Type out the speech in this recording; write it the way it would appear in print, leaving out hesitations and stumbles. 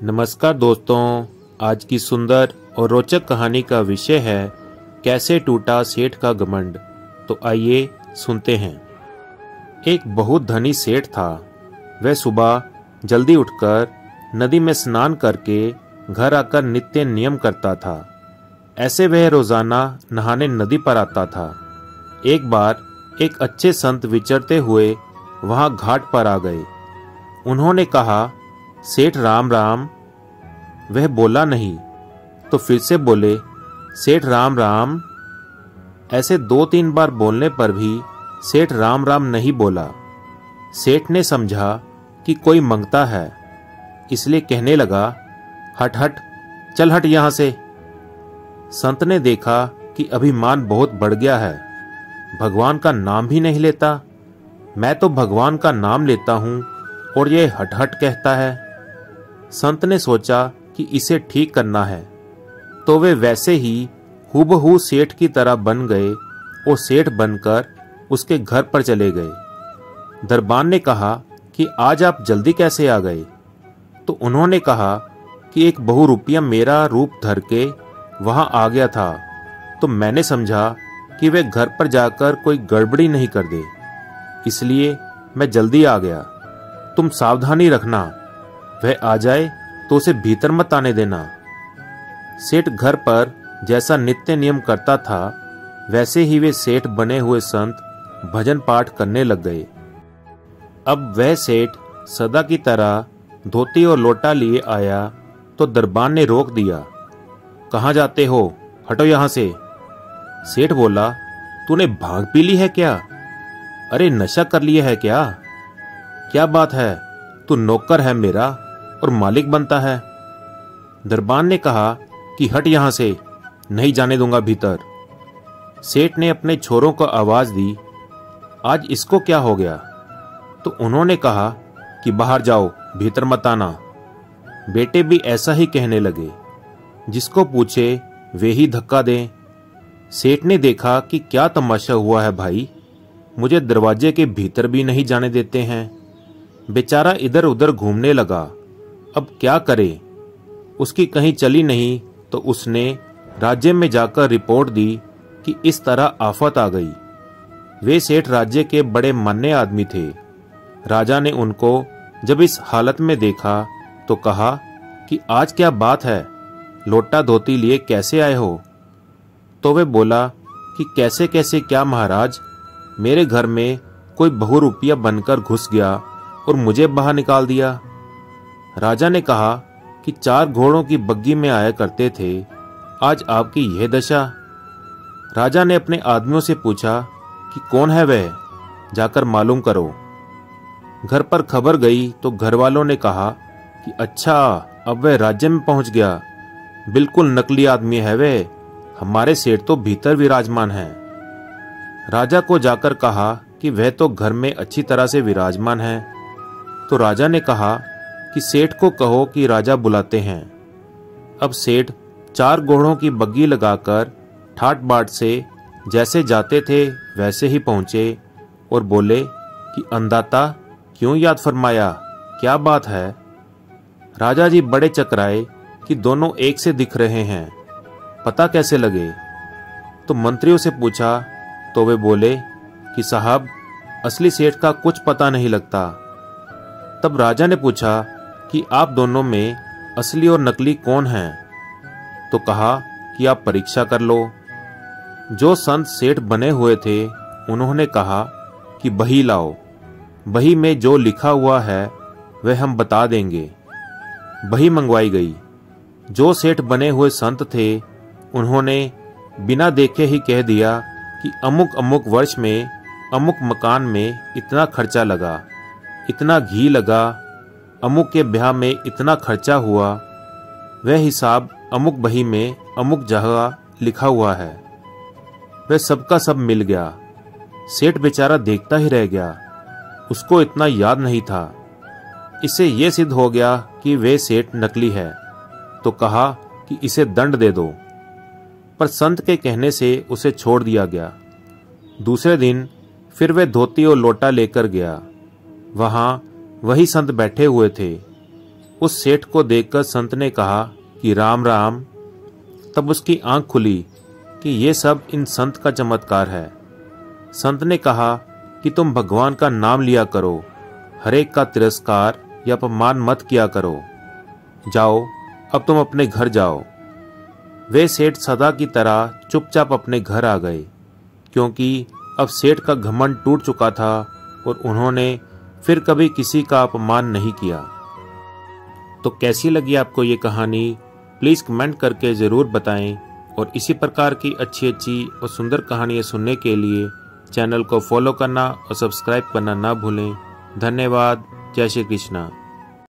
नमस्कार दोस्तों, आज की सुंदर और रोचक कहानी का विषय है कैसे टूटा सेठ का घमंड। तो आइए सुनते हैं। एक बहुत धनी सेठ था। वह सुबह जल्दी उठकर नदी में स्नान करके घर आकर नित्य नियम करता था। ऐसे वह रोजाना नहाने नदी पर आता था। एक बार एक अच्छे संत विचरते हुए वहां घाट पर आ गए। उन्होंने कहा, सेठ राम राम। वह बोला नहीं तो फिर से बोले, सेठ राम राम। ऐसे 2-3 बार बोलने पर भी सेठ राम राम नहीं बोला। सेठ ने समझा कि कोई मंगता है, इसलिए कहने लगा, हट हट, चल हट यहां से। संत ने देखा कि अभिमान बहुत बढ़ गया है, भगवान का नाम भी नहीं लेता। मैं तो भगवान का नाम लेता हूं और ये हट हट कहता है। संत ने सोचा कि इसे ठीक करना है, तो वे वैसे ही हूबहू सेठ की तरह बन गए और सेठ बनकर उसके घर पर चले गए। दरबान ने कहा कि आज आप जल्दी कैसे आ गए? तो उन्होंने कहा कि एक बहुरूपिया मेरा रूप धर के वहां आ गया था, तो मैंने समझा कि वे घर पर जाकर कोई गड़बड़ी नहीं कर दे, इसलिए मैं जल्दी आ गया। तुम सावधानी रखना, वह आ जाए तो उसे भीतर मत आने देना। सेठ घर पर जैसा नित्य नियम करता था, वैसे ही वे सेठ बने हुए संत भजन पाठ करने लग गए। अब वह सेठ सदा की तरह धोती और लोटा लिए आया तो दरबान ने रोक दिया। कहाँ जाते हो? हटो यहां से। सेठ बोला, तूने भांग पी ली है क्या? अरे नशा कर लिया है क्या? क्या बात है, तू नौकर है मेरा और मालिक बनता है। दरबान ने कहा कि हट यहां से, नहीं जाने दूंगा भीतर। सेठ ने अपने छोरों को आवाज दी, आज इसको क्या हो गया? तो उन्होंने कहा कि बाहर जाओ, भीतर मत आना। बेटे भी ऐसा ही कहने लगे, जिसको पूछे वे ही धक्का दें। सेठ ने देखा कि क्या तमाशा हुआ है भाई, मुझे दरवाजे के भीतर भी नहीं जाने देते हैं। बेचारा इधर उधर घूमने लगा, अब क्या करे? उसकी कहीं चली नहीं तो उसने राज्य में जाकर रिपोर्ट दी कि इस तरह आफत आ गई। वे सेठ राज्य के बड़े मान्य आदमी थे। राजा ने उनको जब इस हालत में देखा तो कहा कि आज क्या बात है, लोटा धोती लिए कैसे आए हो? तो वे बोला कि कैसे कैसे क्या महाराज, मेरे घर में कोई बहुरूपिया बनकर घुस गया और मुझे बाहर निकाल दिया। राजा ने कहा कि 4 घोड़ों की बग्गी में आया करते थे, आज आपकी यह दशा। राजा ने अपने आदमियों से पूछा कि कौन है वह, जाकर मालूम करो। घर पर खबर गई तो घर वालों ने कहा कि अच्छा, अब वह राज्य में पहुंच गया, बिल्कुल नकली आदमी है वह, हमारे सेठ तो भीतर विराजमान है। राजा को जाकर कहा कि वह तो घर में अच्छी तरह से विराजमान है। तो राजा ने कहा कि सेठ को कहो कि राजा बुलाते हैं। अब सेठ 4 घोड़ों की बग्गी लगाकर ठाट बाट से जैसे जाते थे वैसे ही पहुंचे और बोले कि अंदाता, क्यों याद फरमाया, क्या बात है? राजा जी बड़े चकराए कि दोनों एक से दिख रहे हैं, पता कैसे लगे? तो मंत्रियों से पूछा तो वे बोले कि साहब, असली सेठ का कुछ पता नहीं लगता। तब राजा ने पूछा कि आप दोनों में असली और नकली कौन है? तो कहा कि आप परीक्षा कर लो। जो संत सेठ बने हुए थे उन्होंने कहा कि बही लाओ, बही में जो लिखा हुआ है वह हम बता देंगे। बही मंगवाई गई। जो सेठ बने हुए संत थे उन्होंने बिना देखे ही कह दिया कि अमुक अमुक वर्ष में अमुक मकान में इतना खर्चा लगा, इतना घी लगा, अमुक के ब्याह में इतना खर्चा हुआ, वह हिसाब अमुक बही में अमुक जगह लिखा हुआ है। वह सबका सब मिल गया। सेठ बेचारा देखता ही रह गया, उसको इतना याद नहीं था। इससे यह सिद्ध हो गया कि वे सेठ नकली है, तो कहा कि इसे दंड दे दो। पर संत के कहने से उसे छोड़ दिया गया। दूसरे दिन फिर वे धोती और लोटा लेकर गया। वहां वही संत बैठे हुए थे। उस सेठ को देखकर संत ने कहा कि राम राम। तब उसकी आंख खुली कि ये सब इन संत का चमत्कार है। संत ने कहा कि तुम भगवान का नाम लिया करो, हरेक का तिरस्कार या अपमान मत किया करो। जाओ, अब तुम अपने घर जाओ। वे सेठ सदा की तरह चुपचाप अपने घर आ गए, क्योंकि अब सेठ का घमंड टूट चुका था और उन्होंने फिर कभी किसी का अपमान नहीं किया। तो कैसी लगी आपको ये कहानी? प्लीज़ कमेंट करके ज़रूर बताएं और इसी प्रकार की अच्छी अच्छी और सुंदर कहानियाँ सुनने के लिए चैनल को फॉलो करना और सब्सक्राइब करना ना भूलें। धन्यवाद। जय श्री कृष्णा।